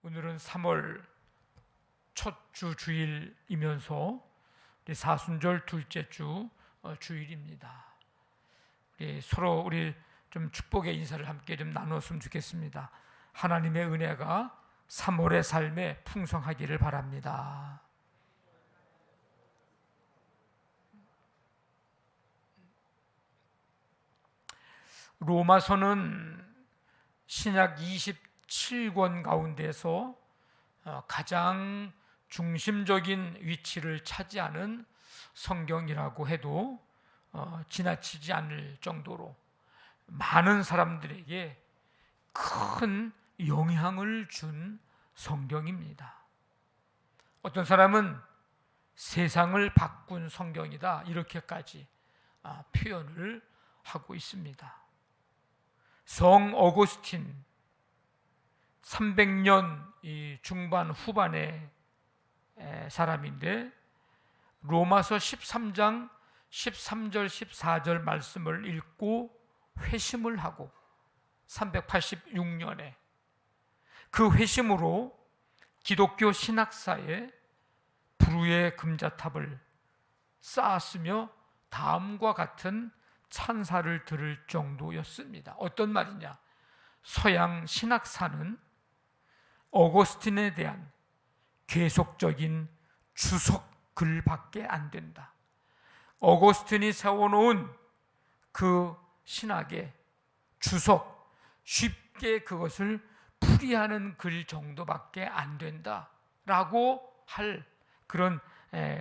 오늘은 3월 첫 주 주일이면서 우리 사순절 둘째 주 주일입니다. 우리 좀 축복의 인사를 함께 좀 나눴으면 좋겠습니다. 하나님의 은혜가 3월의 삶에 풍성하기를 바랍니다. 로마서는 신약 27권 가운데서 가장 중심적인 위치를 차지하는 성경이라고 해도 지나치지 않을 정도로 많은 사람들에게 큰 영향을 준 성경입니다. 어떤 사람은 세상을 바꾼 성경이다 이렇게까지 표현을 하고 있습니다. 성 어거스틴 300년 중반 후반의 사람인데 로마서 13장 13절 14절 말씀을 읽고 회심을 하고 386년에 그 회심으로 기독교 신학사에 불후의 금자탑을 쌓았으며 다음과 같은 찬사를 들을 정도였습니다. 어떤 말이냐? 서양 신학사는 어거스틴에 대한 계속적인 주석글밖에 안 된다. 어거스틴이 세워놓은 그 신학의 주석, 쉽게 그것을 풀이하는 글 정도밖에 안 된다라고 할 그런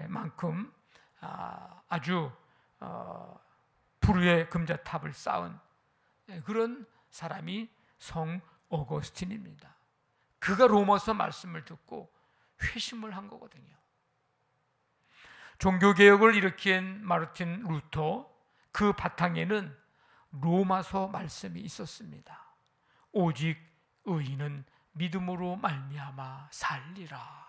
만큼 아주 불후의 금자탑을 쌓은 그런 사람이 성 어거스틴입니다. 그가 로마서 말씀을 듣고 회심을 한 거거든요. 종교개혁을 일으킨 마르틴 루터, 그 바탕에는 로마서 말씀이 있었습니다. 오직 의인은 믿음으로 말미암아 살리라.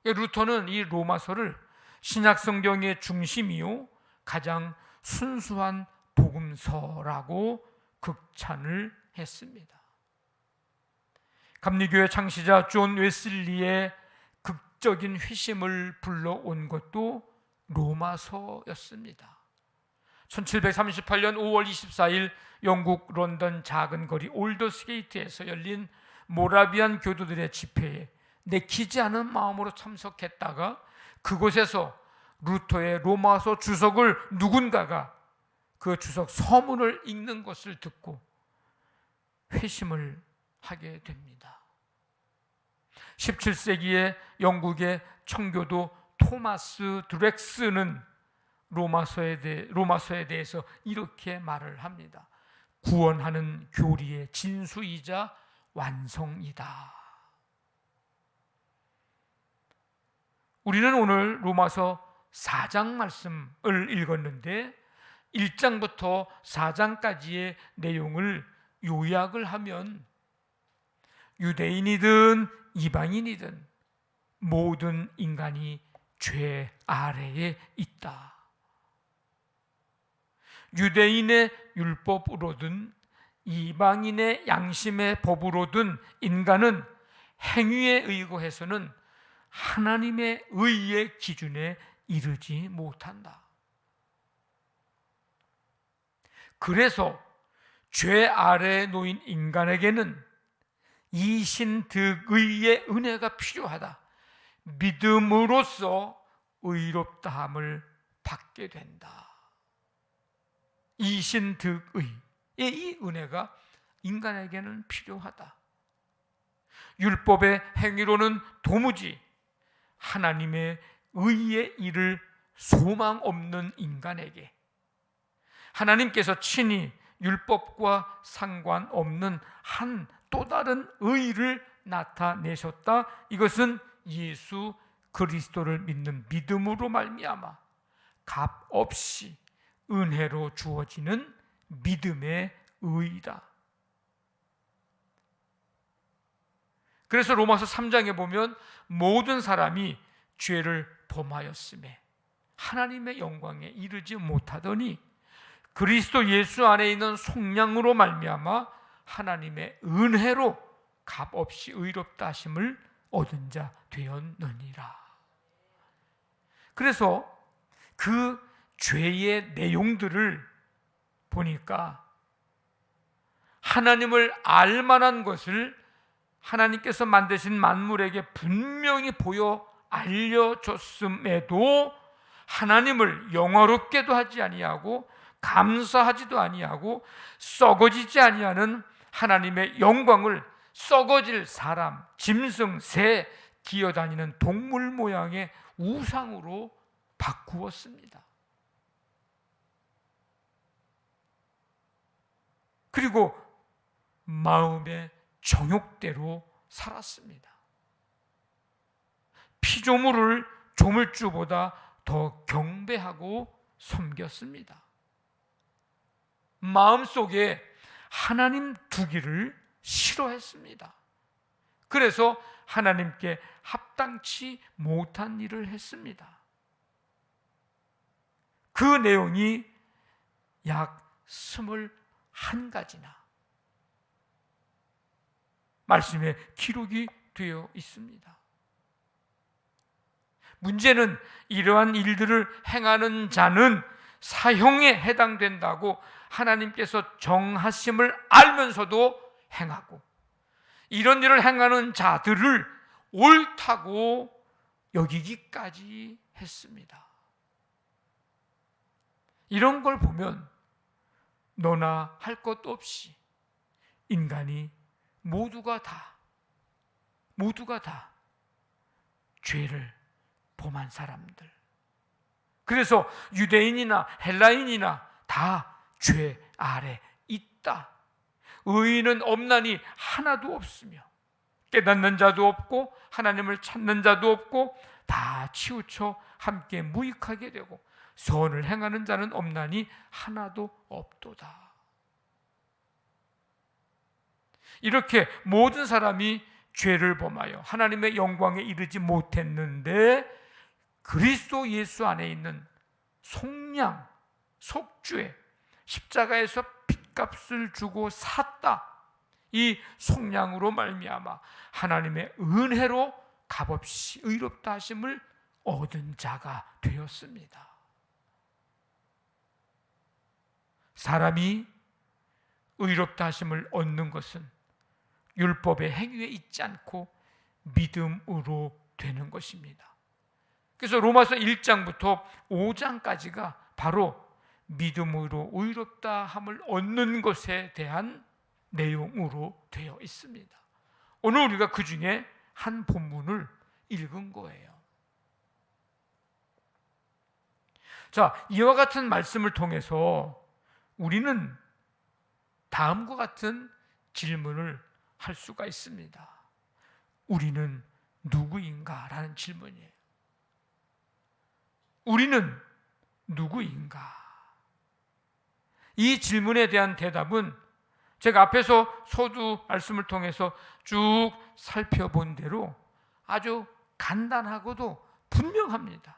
루터는 이 로마서를 신약성경의 중심이요 가장 순수한 복음서라고 극찬을 했습니다. 감리교회 창시자 존 웨슬리의 극적인 회심을 불러온 것도 로마서였습니다. 1738년 5월 24일 영국 런던 작은 거리 올더스게이트에서 열린 모라비안 교도들의 집회에 내키지 않은 마음으로 참석했다가 그곳에서 루터의 로마서 주석을 누군가가 그 주석 서문을 읽는 것을 듣고 회심을 하게 됩니다. 17세기의 영국의 청교도 토마스 드렉스는 로마서에 대해서 이렇게 말을 합니다. 구원하는 교리의 진수이자 완성이다. 우리는 오늘 로마서 4장 말씀을 읽었는데 1장부터 4장까지의 내용을 요약을 하면 유대인이든 이방인이든 모든 인간이 죄 아래에 있다. 유대인의 율법으로든 이방인의 양심의 법으로든 인간은 행위에 의거해서는 하나님의 의의 기준에 이르지 못한다. 그래서 죄 아래에 놓인 인간에게는 이신득의의 은혜가 필요하다. 믿음으로써 의롭다함을 받게 된다. 이신득의의 이 은혜가 인간에게는 필요하다. 율법의 행위로는 도무지 하나님의 의에 이를 소망 없는 인간에게 하나님께서 친히 율법과 상관없는 한 또 다른 의를 나타내셨다. 이것은 예수 그리스도를 믿는 믿음으로 말미암아 값없이 은혜로 주어지는 믿음의 의이다. 그래서 로마서 3장에 보면 모든 사람이 죄를 범하였음에 하나님의 영광에 이르지 못하더니 그리스도 예수 안에 있는 속량으로 말미암아 하나님의 은혜로 값없이 의롭다 하심을 얻은 자 되었느니라. 그래서 그 죄의 내용들을 보니까 하나님을 알만한 것을 하나님께서 만드신 만물에게 분명히 보여 알려줬음에도 하나님을 영화롭게도 하지 아니하고 감사하지도 아니하고 썩어지지 아니하는 하나님의 영광을 썩어질 사람, 짐승, 새, 기어다니는 동물 모양의 우상으로 바꾸었습니다. 그리고 마음의 정욕대로 살았습니다. 피조물을 조물주보다 더 경배하고 섬겼습니다. 마음속에 하나님 두기를 싫어했습니다. 그래서 하나님께 합당치 못한 일을 했습니다. 그 내용이 약 21가지나 말씀에 기록이 되어 있습니다. 문제는 이러한 일들을 행하는 자는 사형에 해당된다고 하나님께서 정하심을 알면서도 행하고, 이런 일을 행하는 자들을 옳다고 여기기까지 했습니다. 이런 걸 보면 너나 할 것도 없이 인간이 모두가 다 죄를 범한 사람들, 그래서 유대인이나 헬라인이나 다 죄 아래 있다. 의인은 없나니 하나도 없으며 깨닫는 자도 없고 하나님을 찾는 자도 없고 다 치우쳐 함께 무익하게 되고 선을 행하는 자는 없나니 하나도 없도다. 이렇게 모든 사람이 죄를 범하여 하나님의 영광에 이르지 못했는데 그리스도 예수 안에 있는 속량, 속죄, 십자가에서 핏값을 주고 샀다. 이 속량으로 말미암아 하나님의 은혜로 값없이 의롭다 하심을 얻은 자가 되었습니다. 사람이 의롭다 하심을 얻는 것은 율법의 행위에 있지 않고 믿음으로 되는 것입니다. 그래서 로마서 1장부터 5장까지가 바로 믿음으로 의롭다 함을 얻는 것에 대한 내용으로 되어 있습니다. 오늘 우리가 그 중에 한 본문을 읽은 거예요. 자, 이와 같은 말씀을 통해서 우리는 다음과 같은 질문을 할 수가 있습니다. 우리는 누구인가? 라는 질문이에요. 우리는 누구인가? 이 질문에 대한 대답은 제가 앞에서 서두 말씀을 통해서 쭉 살펴본 대로 아주 간단하고도 분명합니다.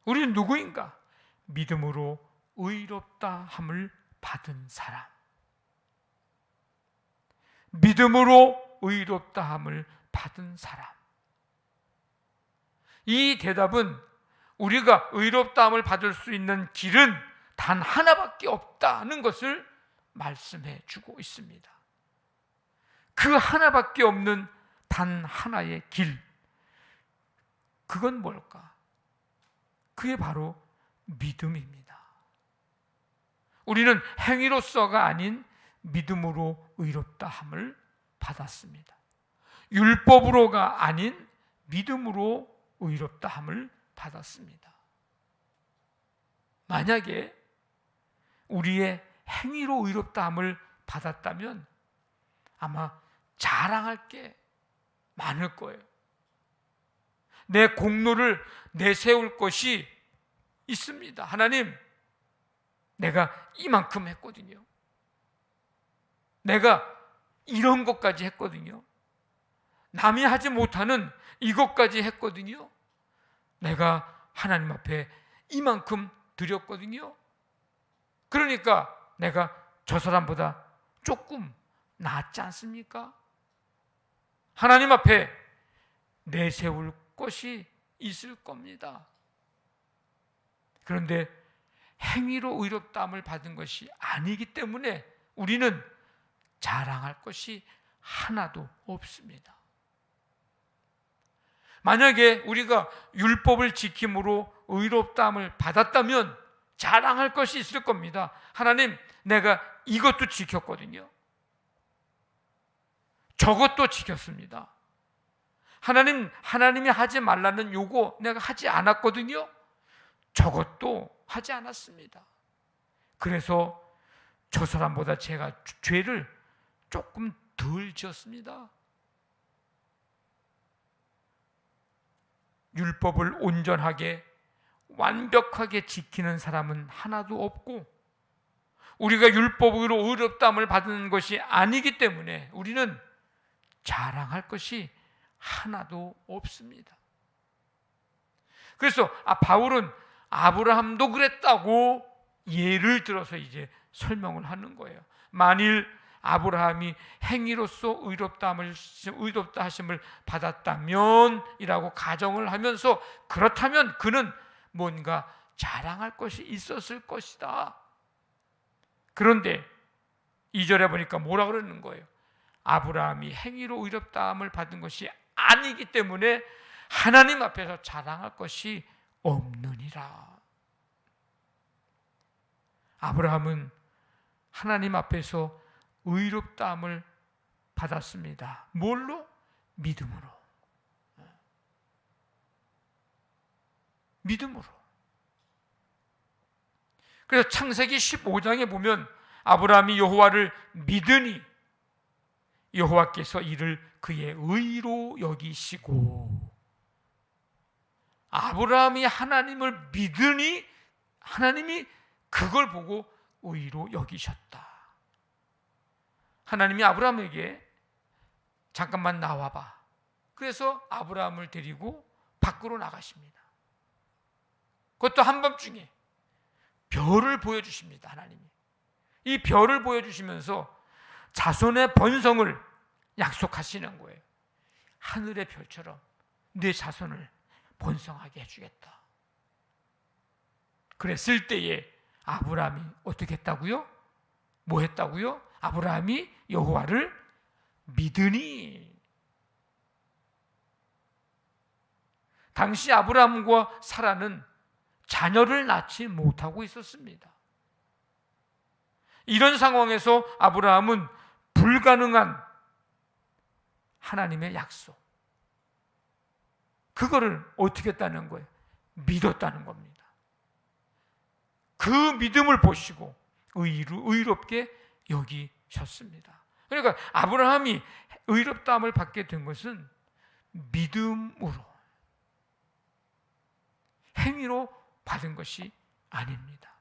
우리는 누구인가? 믿음으로 의롭다 함을 받은 사람. 믿음으로 의롭다 함을 받은 사람. 이 대답은 우리가 의롭다 함을 받을 수 있는 길은 단 하나밖에 없다는 것을 말씀해 주고 있습니다. 그 하나밖에 없는 단 하나의 길, 그건 뭘까? 그게 바로 믿음입니다. 우리는 행위로서가 아닌 믿음으로 의롭다 함을 받았습니다. 율법으로가 아닌 믿음으로 의롭다 함을 받았습니다. 만약에 우리의 행위로 의롭다 함을 받았다면 아마 자랑할 게 많을 거예요. 내 공로를 내세울 것이 있습니다. 하나님, 내가 이만큼 했거든요. 내가 이런 것까지 했거든요. 남이 하지 못하는 이것까지 했거든요. 내가 하나님 앞에 이만큼 드렸거든요. 그러니까 내가 저 사람보다 조금 낫지 않습니까? 하나님 앞에 내세울 것이 있을 겁니다. 그런데 행위로 의롭다함을 받은 것이 아니기 때문에 우리는 자랑할 것이 하나도 없습니다. 만약에 우리가 율법을 지킴으로 의롭다함을 받았다면 자랑할 것이 있을 겁니다. 하나님, 내가 이것도 지켰거든요. 저것도 지켰습니다. 하나님이 하지 말라는 요거 내가 하지 않았거든요. 저것도 하지 않았습니다. 그래서 저 사람보다 제가 죄를 조금 덜 지었습니다. 율법을 온전하게 완벽하게 지키는 사람은 하나도 없고 우리가 율법으로 의롭다함을 받는 것이 아니기 때문에 우리는 자랑할 것이 하나도 없습니다. 그래서 바울은 아브라함도 그랬다고 예를 들어서 이제 설명을 하는 거예요. 만일 아브라함이 행위로서 의롭다 하심을 받았다면 이라고 가정을 하면서 그렇다면 그는 뭔가 자랑할 것이 있었을 것이다. 그런데 2절에 보니까 뭐라 그러는 거예요? 아브라함이 행위로 의롭다함을 받은 것이 아니기 때문에 하나님 앞에서 자랑할 것이 없느니라. 아브라함은 하나님 앞에서 의롭다함을 받았습니다. 뭘로? 믿음으로. 믿음으로. 그래서 창세기 15장에 보면 아브라함이 여호와를 믿으니 여호와께서 이를 그의 의로 여기시고, 아브라함이 하나님을 믿으니 하나님이 그걸 보고 의로 여기셨다. 하나님이 아브라함에게 잠깐만 나와봐. 그래서 아브라함을 데리고 밖으로 나가십니다. 그것도 한밤중에 별을 보여주십니다. 하나님이 이 별을 보여주시면서 자손의 번성을 약속하시는 거예요. 하늘의 별처럼 내 자손을 번성하게 해주겠다. 그랬을 때에 아브라함이 어떻게 했다고요? 뭐 했다고요? 아브라함이 여호와를 믿으니. 당시 아브라함과 사라는 자녀를 낳지 못하고 있었습니다. 이런 상황에서 아브라함은 불가능한 하나님의 약속, 그거를 어떻게 했다는 거예요? 믿었다는 겁니다. 그 믿음을 보시고 의롭게 여기셨습니다. 그러니까 아브라함이 의롭다함을 받게 된 것은 믿음으로, 행위로 받은 것이 아닙니다.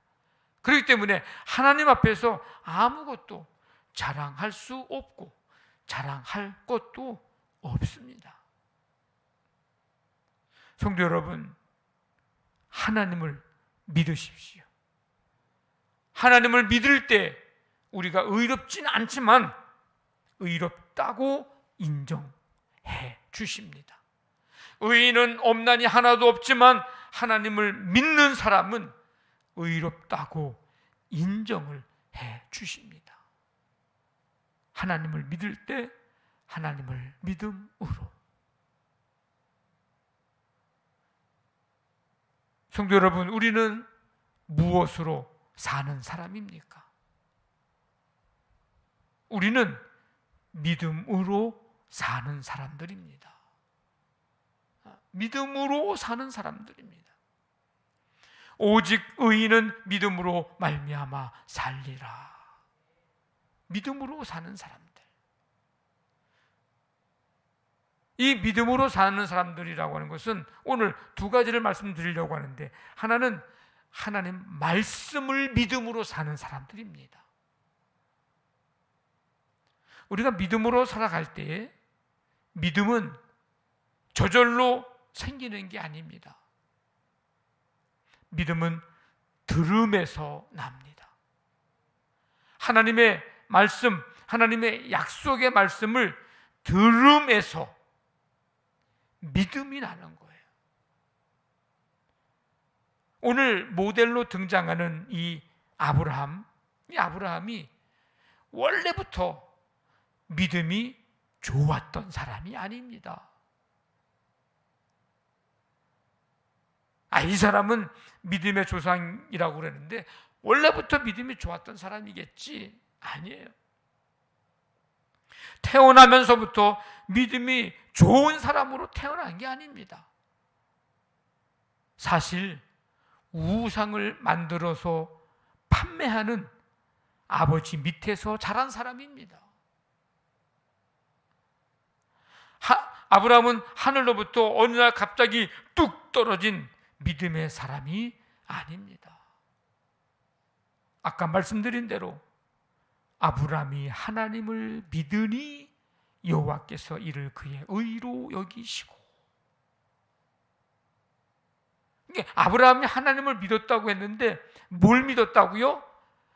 그렇기 때문에 하나님 앞에서 아무것도 자랑할 수 없고 자랑할 것도 없습니다. 성도 여러분, 하나님을 믿으십시오. 하나님을 믿을 때 우리가 의롭진 않지만 의롭다고 인정해 주십니다. 의인은 없나니 하나도 없지만 하나님을 믿는 사람은 의롭다고 인정을 해 주십니다. 하나님을 믿을 때 하나님을 믿음으로. 성도 여러분, 우리는 무엇으로 사는 사람입니까? 우리는 믿음으로 사는 사람들입니다. 믿음으로 사는 사람들입니다. 오직 의인은 믿음으로 말미암아 살리라. 믿음으로 사는 사람들. 이 믿음으로 사는 사람들이라고 하는 것은 오늘 두 가지를 말씀드리려고 하는데, 하나는 하나님 말씀을 믿음으로 사는 사람들입니다. 우리가 믿음으로 살아갈 때에 믿음은 저절로 생기는 게 아닙니다. 믿음은 들음에서 납니다. 하나님의 말씀, 하나님의 약속의 말씀을 들음에서 믿음이 나는 거예요. 오늘 모델로 등장하는 이 아브라함이 원래부터 믿음이 좋았던 사람이 아닙니다. 이 사람은 믿음의 조상이라고 그러는데 원래부터 믿음이 좋았던 사람이겠지? 아니에요. 태어나면서부터 믿음이 좋은 사람으로 태어난 게 아닙니다. 사실 우상을 만들어서 판매하는 아버지 밑에서 자란 사람입니다. 아브라함은 하늘로부터 어느 날 갑자기 뚝 떨어진 믿음의 사람이 아닙니다. 아까 말씀드린 대로 아브라함이 하나님을 믿으니 여호와께서 이를 그의 의로 여기시고, 아브라함이 하나님을 믿었다고 했는데 뭘 믿었다고요?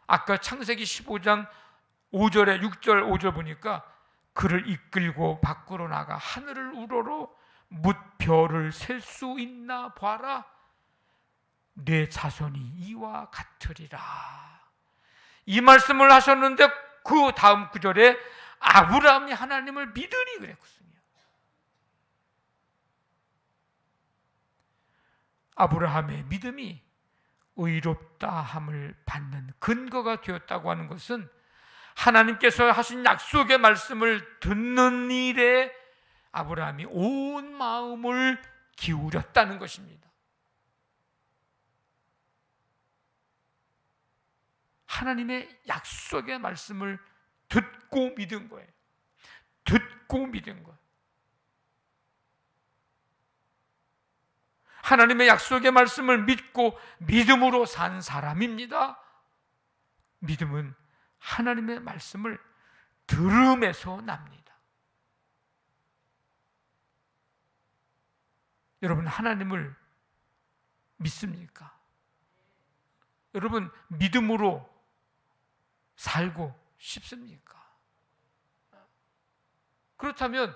아까 창세기 15장 5절에 6절 5절 보니까 그를 이끌고 밖으로 나가 하늘을 우러러 뭇 별을 셀 수 있나 봐라. 내 자손이 이와 같으리라. 이 말씀을 하셨는데 그 다음 구절에 아브라함이 하나님을 믿으니 그랬거든요. 아브라함의 믿음이 의롭다 함을 받는 근거가 되었다고 하는 것은 하나님께서 하신 약속의 말씀을 듣는 일에 아브라함이 온 마음을 기울였다는 것입니다. 하나님의 약속의 말씀을 듣고 믿은 거예요. 듣고 믿은 거예요. 하나님의 약속의 말씀을 믿고 믿음으로 산 사람입니다. 믿음은 하나님의 말씀을 들음에서 납니다. 여러분, 하나님을 믿습니까? 여러분, 믿음으로 살고 싶습니까? 그렇다면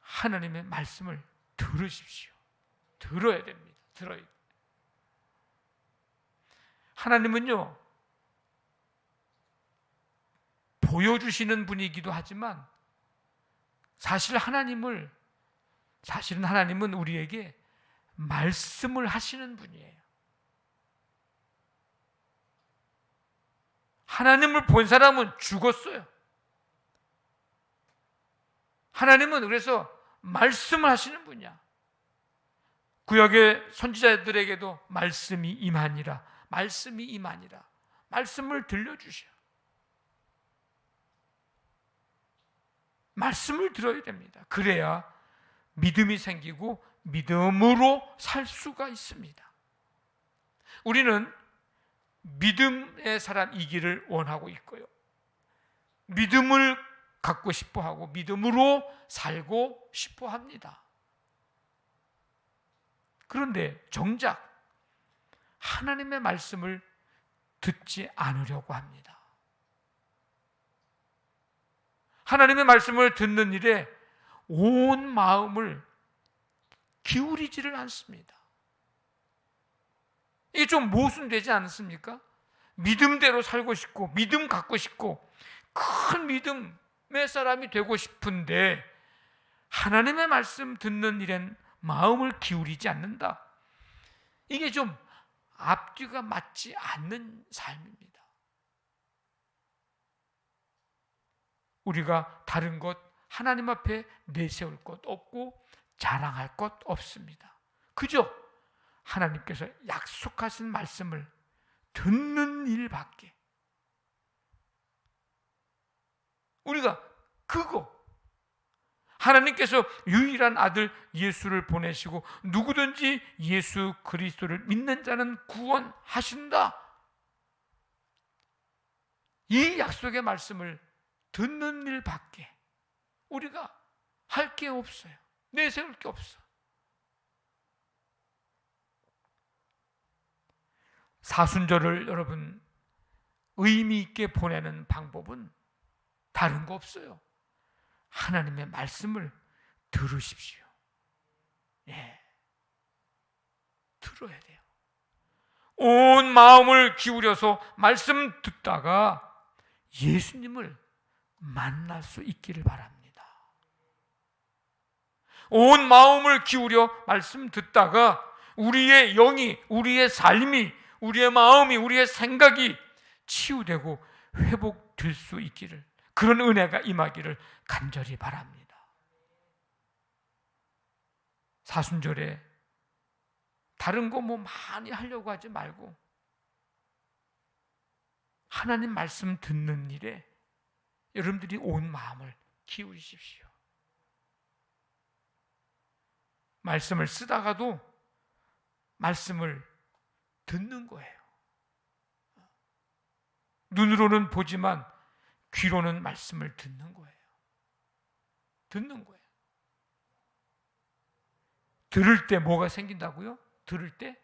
하나님의 말씀을 들으십시오. 들어야 됩니다. 들어야 돼요. 하나님은요, 보여주시는 분이기도 하지만 사실은 하나님은 우리에게 말씀을 하시는 분이에요. 하나님을 본 사람은 죽었어요. 하나님은 그래서 말씀을 하시는 분이야. 구약의 선지자들에게도 말씀이 임하니라. 말씀을 들려주셔. 말씀을 들어야 됩니다. 그래야 믿음이 생기고 믿음으로 살 수가 있습니다. 우리는 믿음의 사람이기를 원하고 있고요, 믿음을 갖고 싶어하고 믿음으로 살고 싶어합니다. 그런데 정작 하나님의 말씀을 듣지 않으려고 합니다. 하나님의 말씀을 듣는 일에 온 마음을 기울이지를 않습니다. 이게 좀 모순되지 않습니까? 믿음대로 살고 싶고 믿음 갖고 싶고 큰 믿음의 사람이 되고 싶은데 하나님의 말씀 듣는 일엔 마음을 기울이지 않는다. 이게 좀 앞뒤가 맞지 않는 삶입니다. 우리가 다른 것 하나님 앞에 내세울 것 없고 자랑할 것 없습니다. 그저 하나님께서 약속하신 말씀을 듣는 일밖에. 우리가 그거, 하나님께서 유일한 아들 예수를 보내시고 누구든지 예수 그리스도를 믿는 자는 구원하신다, 이 약속의 말씀을 듣는 일밖에 우리가 할 게 없어요. 내세울 게 없어. 사순절을 여러분 의미 있게 보내는 방법은 다른 거 없어요. 하나님의 말씀을 들으십시오. 예, 들어야 돼요. 온 마음을 기울여서 말씀 듣다가 예수님을 만날 수 있기를 바랍니다. 온 마음을 기울여 말씀 듣다가 우리의 영이, 우리의 삶이, 우리의 마음이, 우리의 생각이 치유되고 회복될 수 있기를, 그런 은혜가 임하기를 간절히 바랍니다. 사순절에 다른 거 뭐 많이 하려고 하지 말고 하나님 말씀 듣는 일에 여러분들이 온 마음을 기울이십시오. 말씀을 쓰다가도 말씀을 듣는 거예요. 눈으로는 보지만 귀로는 말씀을 듣는 거예요. 듣는 거예요. 들을 때 뭐가 생긴다고요? 들을 때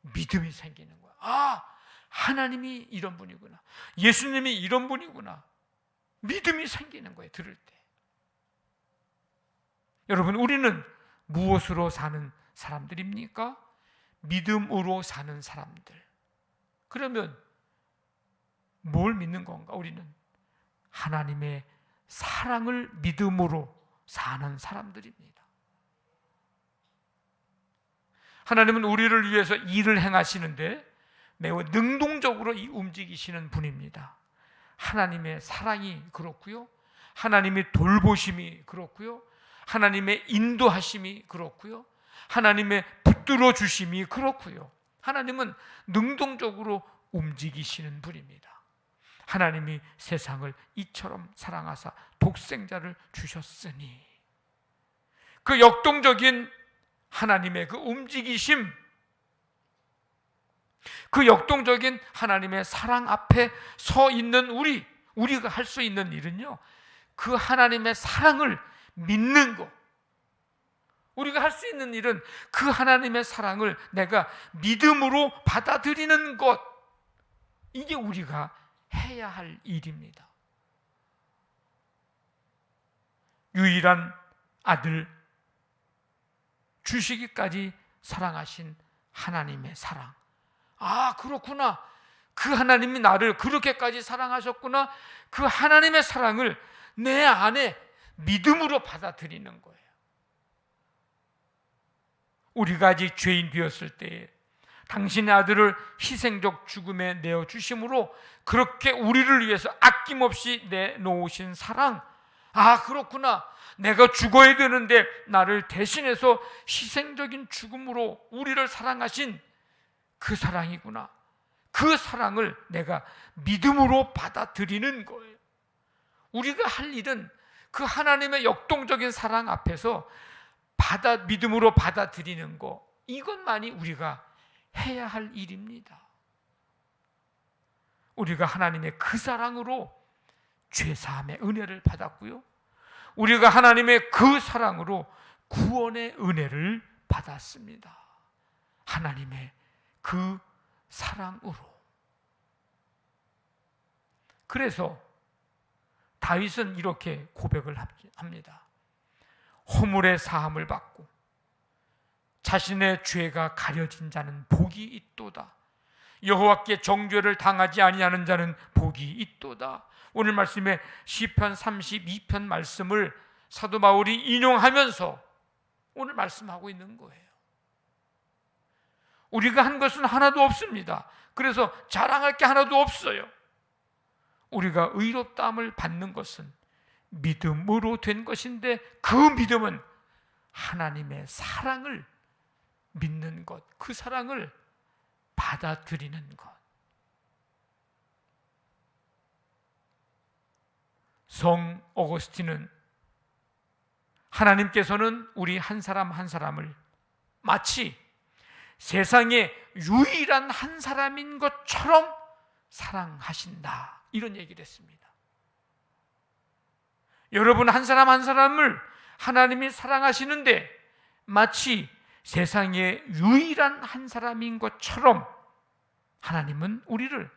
믿음이 생기는 거예요. 아, 하나님이 이런 분이구나. 예수님이 이런 분이구나. 믿음이 생기는 거예요. 들을 때. 여러분, 우리는 무엇으로 사는 사람들입니까? 믿음으로 사는 사람들. 그러면 뭘 믿는 건가? 우리는 하나님의 사랑을 믿음으로 사는 사람들입니다. 하나님은 우리를 위해서 일을 행하시는데 매우 능동적으로 움직이시는 분입니다. 하나님의 사랑이 그렇고요, 하나님의 돌보심이 그렇고요, 하나님의 인도하심이 그렇고요, 하나님의 붙들어 주심이 그렇고요. 하나님은 능동적으로 움직이시는 분입니다. 하나님이 세상을 이처럼 사랑하사 독생자를 주셨으니, 그 역동적인 하나님의 그 움직이심, 그 역동적인 하나님의 사랑 앞에 서 있는 우리가 할 수 있는 일은요, 그 하나님의 사랑을 믿는 것. 우리가 할 수 있는 일은 그 하나님의 사랑을 내가 믿음으로 받아들이는 것. 이게 우리가 해야 할 일입니다. 유일한 아들 주시기까지 사랑하신 하나님의 사랑. 아, 그렇구나. 그 하나님이 나를 그렇게까지 사랑하셨구나. 그 하나님의 사랑을 내 안에 믿음으로 받아들이는 거예요. 우리가 아직 죄인 되었을 때에 당신의 아들을 희생적 죽음에 내어주심으로 그렇게 우리를 위해서 아낌없이 내놓으신 사랑. 아, 그렇구나. 내가 죽어야 되는데 나를 대신해서 희생적인 죽음으로 우리를 사랑하신 그 사랑이구나. 그 사랑을 내가 믿음으로 받아들이는 거예요. 우리가 할 일은 그 하나님의 역동적인 사랑 앞에서 믿음으로 받아들이는 거, 이것만이 우리가 해야 할 일입니다. 우리가 하나님의 그 사랑으로 죄사함의 은혜를 받았고요, 우리가 하나님의 그 사랑으로 구원의 은혜를 받았습니다. 하나님의 그 사랑으로. 그래서 다윗은 이렇게 고백을 합니다. 허물의 사함을 받고 자신의 죄가 가려진 자는 복이 있도다. 여호와께 정죄를 당하지 아니하는 자는 복이 있도다. 오늘 말씀에 시편 32편 말씀을 사도 바울이 인용하면서 오늘 말씀하고 있는 거예요. 우리가 한 것은 하나도 없습니다. 그래서 자랑할 게 하나도 없어요. 우리가 의롭다함을 받는 것은 믿음으로 된 것인데, 그 믿음은 하나님의 사랑을 믿는 것, 그 사랑을 받아들이는 것. 성 어거스틴은 하나님께서는 우리 한 사람 한 사람을 마치 세상에 유일한 한 사람인 것처럼 사랑하신다, 이런 얘기를 했습니다. 여러분 한 사람 한 사람을 하나님이 사랑하시는데 마치 세상에 유일한 한 사람인 것처럼 하나님은 우리를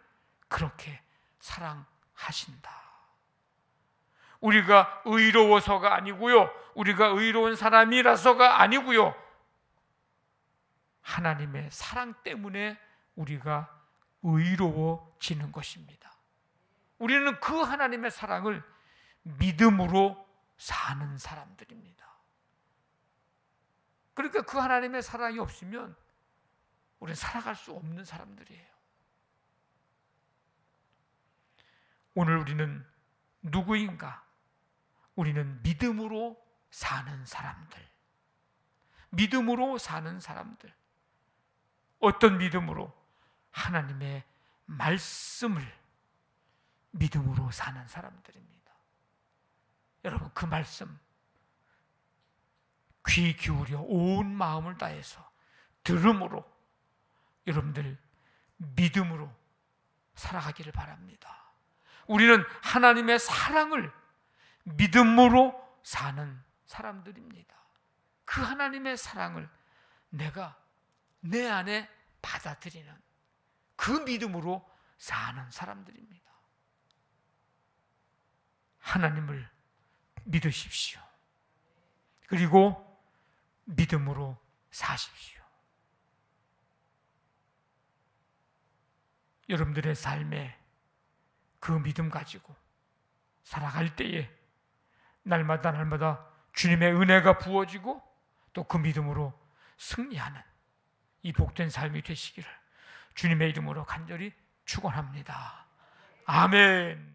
그렇게 사랑하신다. 우리가 의로워서가 아니고요, 우리가 의로운 사람이라서가 아니고요, 하나님의 사랑 때문에 우리가 의로워지는 것입니다. 우리는 그 하나님의 사랑을 믿음으로 사는 사람들입니다. 그러니까 그 하나님의 사랑이 없으면 우리는 살아갈 수 없는 사람들이에요. 오늘 우리는 누구인가? 우리는 믿음으로 사는 사람들. 믿음으로 사는 사람들. 어떤 믿음으로? 하나님의 말씀을 믿음으로 사는 사람들입니다. 여러분, 그 말씀 귀 기울여 온 마음을 다해서 들음으로 여러분들 믿음으로 살아가기를 바랍니다. 우리는 하나님의 사랑을 믿음으로 사는 사람들입니다. 그 하나님의 사랑을 내가 내 안에 받아들이는 그 믿음으로 사는 사람들입니다. 하나님을 믿으십시오. 그리고 믿음으로 사십시오. 여러분들의 삶에 그 믿음 가지고 살아갈 때에 날마다 주님의 은혜가 부어지고 또 그 믿음으로 승리하는 이 복된 삶이 되시기를 주님의 이름으로 간절히 축원합니다. 아멘.